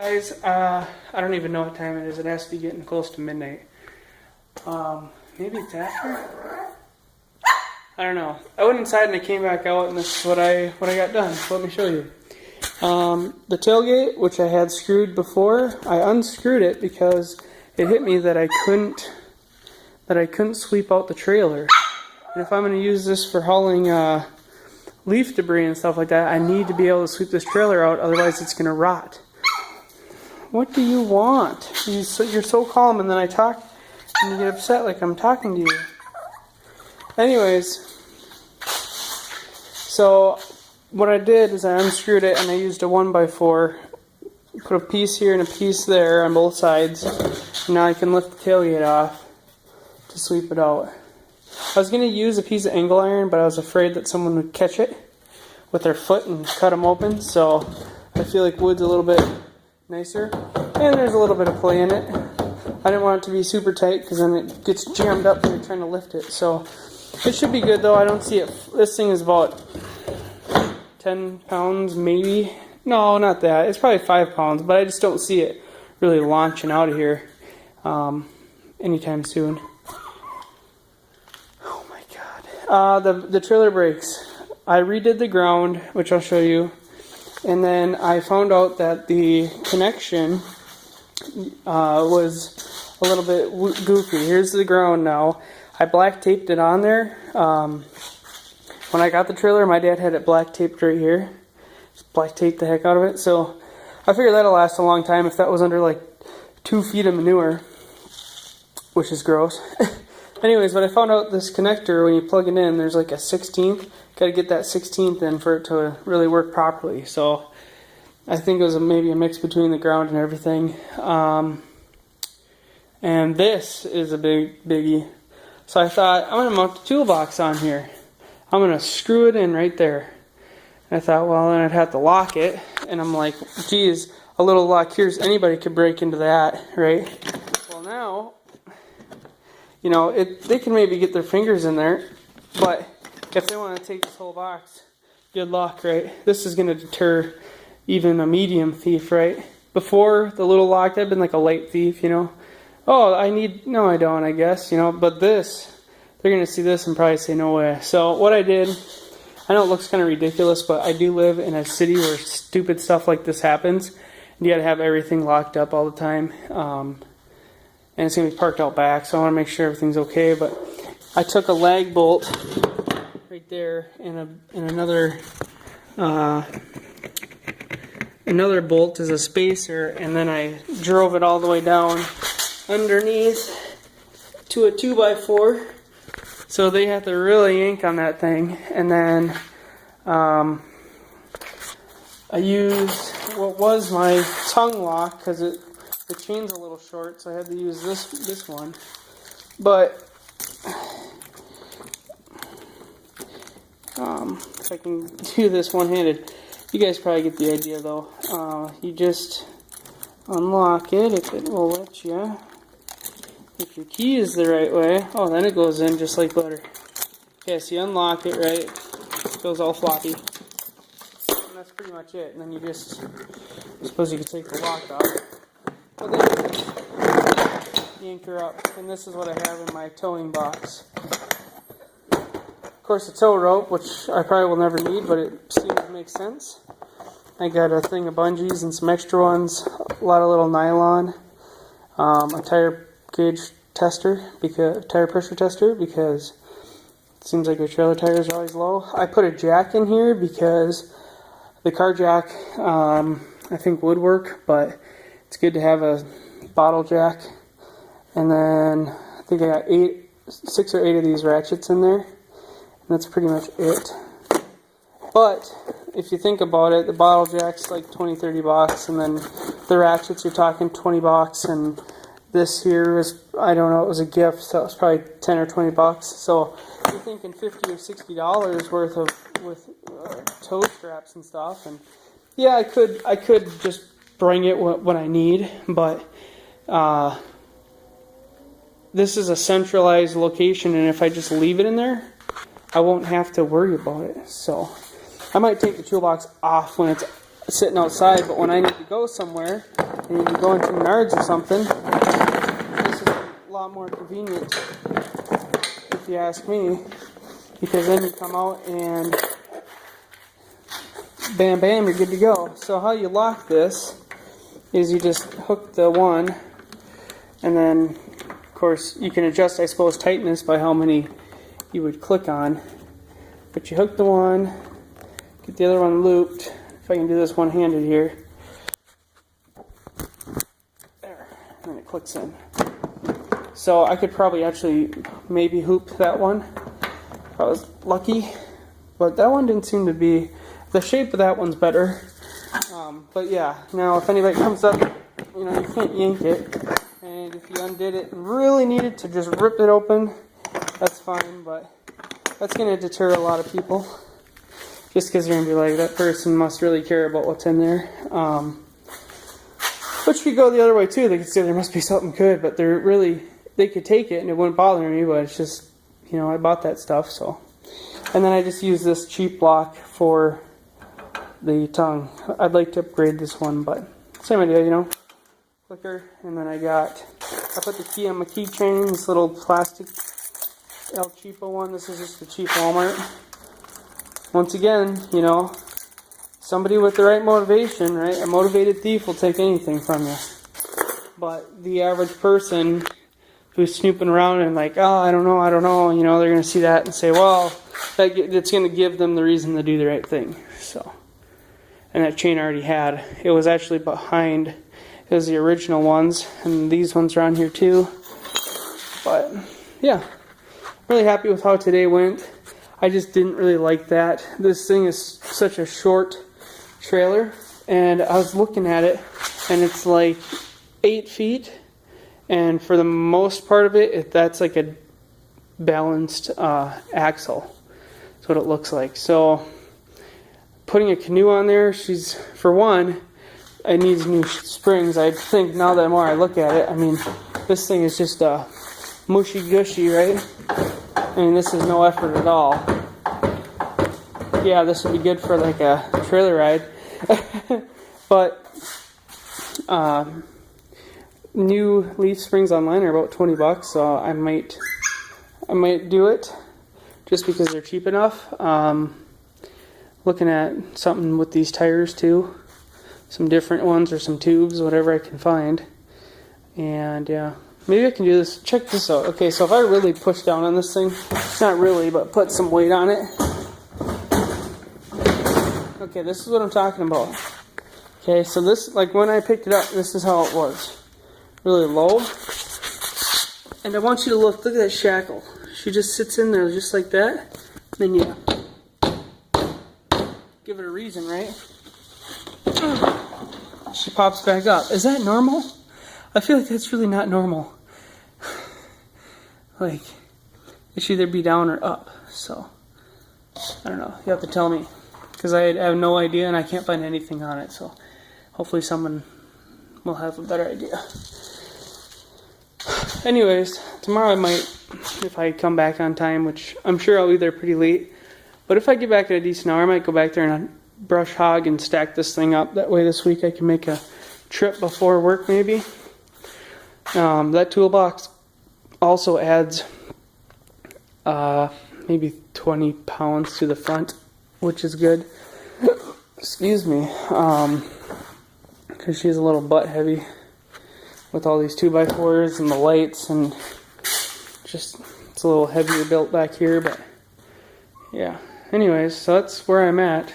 Guys, I don't even know what time it is. It has to be getting close to midnight. Maybe it's after? I don't know. I went inside and I came back out, and this is what I got done. So let me show you. The tailgate, which I had screwed before, I unscrewed it because it hit me that I couldn't sweep out the trailer. And if I'm going to use this for hauling leaf debris and stuff like that, I need to be able to sweep this trailer out, otherwise it's going to rot. What do you want? You're so calm, and then I talk and you get upset like I'm talking to you. Anyways, so what I did is I unscrewed it and I used a 1x4, put a piece here and a piece there on both sides, and now I can lift the tailgate off to sweep it out. I was going to use a piece of angle iron, but I was afraid that someone would catch it with their foot and cut them open, so I feel like wood's a little bit nicer, and there's a little bit of play in it. I didn't want it to be super tight because then it gets jammed up when you're trying to lift it, so it should be good though. I don't see it. This thing is about 10 pounds maybe. No, not that. It's probably 5 pounds, but I just don't see it really launching out of here anytime soon. Oh my god. The trailer brakes. I redid the ground, which I'll show you. And then I found out that the connection was a little bit goofy. Here's the ground now. I black taped it on there. When I got the trailer, my dad had it black taped right here. Just black taped the heck out of it. So I figured that'll last a long time if that was under like 2 feet of manure, which is gross. Anyways, but I found out this connector, when you plug it in, there's like a 16th. Got to get that 16th in for it to really work properly. So I think it was maybe a mix between the ground and everything. And this is a biggie. So I thought, I'm going to mount the toolbox on here. I'm going to screw it in right there. And I thought, well, then I'd have to lock it. And I'm like, geez, a little lock here, anybody could break into that, right? Well, now, you know, they can maybe get their fingers in there, but if they want to take this whole box, good luck, right? This is going to deter even a medium thief, right? Before, the little lock, I've been like a light thief, you know? Oh, no I don't, I guess, you know? But this, they're going to see this and probably say no way. So what I did, I know it looks kind of ridiculous, but I do live in a city where stupid stuff like this happens. And you got to have everything locked up all the time. And it's going to be parked out back, so I want to make sure everything's okay. But I took a lag bolt right there and another bolt as a spacer, and then I drove it all the way down underneath to a 2x4, so they have to really yank on that thing. And then I used what was my tongue lock because the chain's a little short, so I had to use this one. But if I can do this one-handed, you guys probably get the idea though. You just unlock it if it will let you. If your key is the right way, oh, then it goes in just like butter. Okay, so you unlock it, right? It goes all floppy. And that's pretty much it. And then you just, I suppose you could take the lock off. But then yank her up. And this is what I have in my towing box. Of course, a tow rope, which I probably will never need, but it seems to make sense. I got a thing of bungees and some extra ones, a lot of little nylon, a tire gauge tester, tire pressure tester, because it seems like your trailer tires are always low. I put a jack in here because the car jack, I think would work, but it's good to have a bottle jack. And then I think I got 6 or 8 of these ratchets in there. And that's pretty much it. But if you think about it, the bottle jack's like 20-30 bucks, and then the ratchets you're talking 20 bucks, and this here was, I don't know, it was a gift, so it was probably 10 or 20 bucks. So you're thinking $50 or $60 worth of with tow straps and stuff. And yeah, I could just bring it when I need, but this is a centralized location, and if I just leave it in there, I won't have to worry about it. So I might take the toolbox off when it's sitting outside, but when I need to go somewhere, I need to go into Menards or something, this is a lot more convenient, if you ask me, because then you come out and bam bam, you're good to go. So how you lock this is you just hook the one, and then of course you can adjust, I suppose, tightness by how many you would click on, but you hook the one, get the other one looped. If I can do this one-handed here, there, and it clicks in. So I could probably actually maybe hoop that one if I was lucky, but that one didn't seem to be, the shape of that one's better. But yeah, now if anybody comes up, you know, you can't yank it, and if you undid it and really needed to just rip it open, that's fine, but that's going to deter a lot of people, just because you're going to be like, that person must really care about what's in there. Which could go the other way too, they could say there must be something good, but they're really, they could take it and it wouldn't bother me, but it's just, you know, I bought that stuff, so. And then I just use this cheap block for the tongue. I'd like to upgrade this one, but same idea, you know. Clicker, and then I put the key on my keychain, this little plastic El Cheapo one. This is just the cheap Walmart. Once again, you know, somebody with the right motivation, right? A motivated thief will take anything from you. But the average person who's snooping around and like, oh, I don't know, you know, they're going to see that and say, well, it's going to give them the reason to do the right thing. So, and that chain I already had. It was actually behind, it was the original ones, and these ones are on here too. But, yeah, really happy with how today went. I just didn't really like that. This thing is such a short trailer, and I was looking at it, and it's like 8 feet, and for the most part of it, that's like a balanced axle. That's what it looks like. So putting a canoe on there, for one, it needs new springs. I think now that more I look at it, I mean, this thing is just a mushy gushy, right? I mean, this is no effort at all. Yeah, this would be good for like a trailer ride. But new leaf springs online are about $20, so I might do it just because they're cheap enough. Looking at something with these tires too, some different ones or some tubes, whatever I can find. And yeah, maybe I can do this. Check this out. Okay, so if I really push down on this thing, not really, but put some weight on it. Okay, this is what I'm talking about. Okay, so this, like when I picked it up, this is how it was. Really low. And I want you to look at that shackle. She just sits in there just like that. Then you give it a reason, right? She pops back up. Is that normal? I feel like that's really not normal. Like, it should either be down or up. So, I don't know. You have to tell me. Because I have no idea and I can't find anything on it. So, hopefully someone will have a better idea. Anyways, tomorrow I might, if I come back on time, which I'm sure I'll be there pretty late. But if I get back at a decent hour, I might go back there and brush hog and stack this thing up. That way this week I can make a trip before work maybe. That toolbox also adds maybe 20 pounds to the front, which is good. Excuse me. Because she's a little butt heavy with all these 2x4s and the lights, and just it's a little heavier built back here, but yeah. Anyways, so that's where I'm at.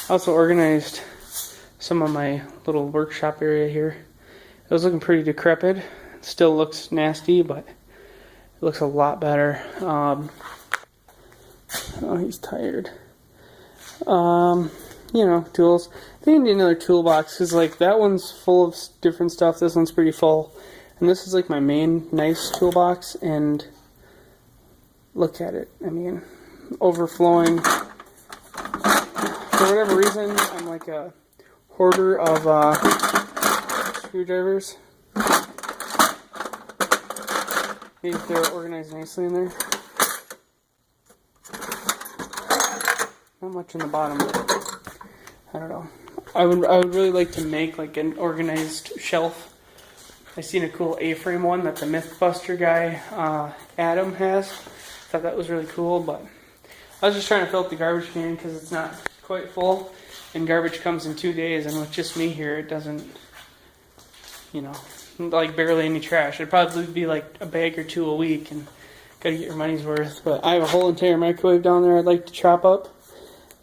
I also organized some of my little workshop area here. It was looking pretty decrepit. It still looks nasty, but it looks a lot better. Oh, he's tired. You know, tools. I think I need another toolbox, because like that one's full of different stuff. This one's pretty full. And this is like my main nice toolbox, and look at it. I mean, overflowing. For whatever reason, I'm like a hoarder of screwdrivers. Maybe if they're organized nicely in there. Not much in the bottom. I don't know. I would really like to make like an organized shelf. I seen a cool A-frame one that the Mythbuster guy Adam has. Thought that was really cool, but I was just trying to fill up the garbage can because it's not quite full, and garbage comes in 2 days, and with just me here, it doesn't, you know, like barely any trash. It'd probably be like a bag or two a week, and gotta get your money's worth. But I have a whole entire microwave down there I'd like to chop up,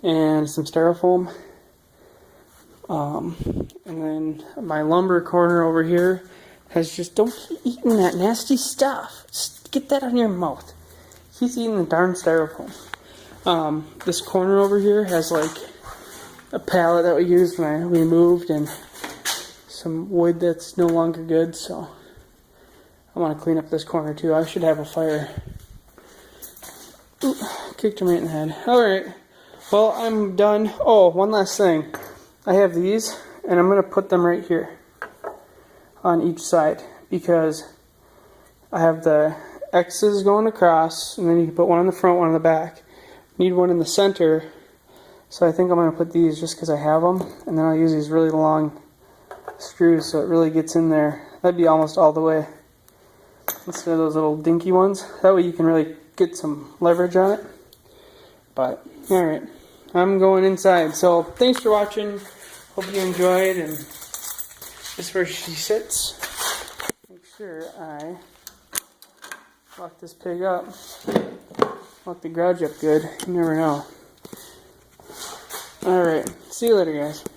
and some styrofoam. And then my lumber corner over here has just, don't keep eating that nasty stuff. Just get that out of your mouth. He's eating the darn styrofoam. This corner over here has like a pallet that we used when we moved, and some wood that's no longer good, so I want to clean up this corner too. I should have a fire. Ooh, kicked him right in the head. Alright, well, I'm done. Oh, one last thing. I have these, and I'm going to put them right here on each side, because I have the X's going across, and then you can put one on the front, one on the back. Need one in the center, so I think I'm going to put these just because I have them, and then I'll use these really long screws so it really gets in there. That'd be almost all the way, instead of those little dinky ones. That way you can really get some leverage on it. But, alright, I'm going inside. So, thanks for watching. Hope you enjoyed, and this is where she sits. Make sure I lock this pig up. Lock the garage up good. You never know. Alright, see you later, guys.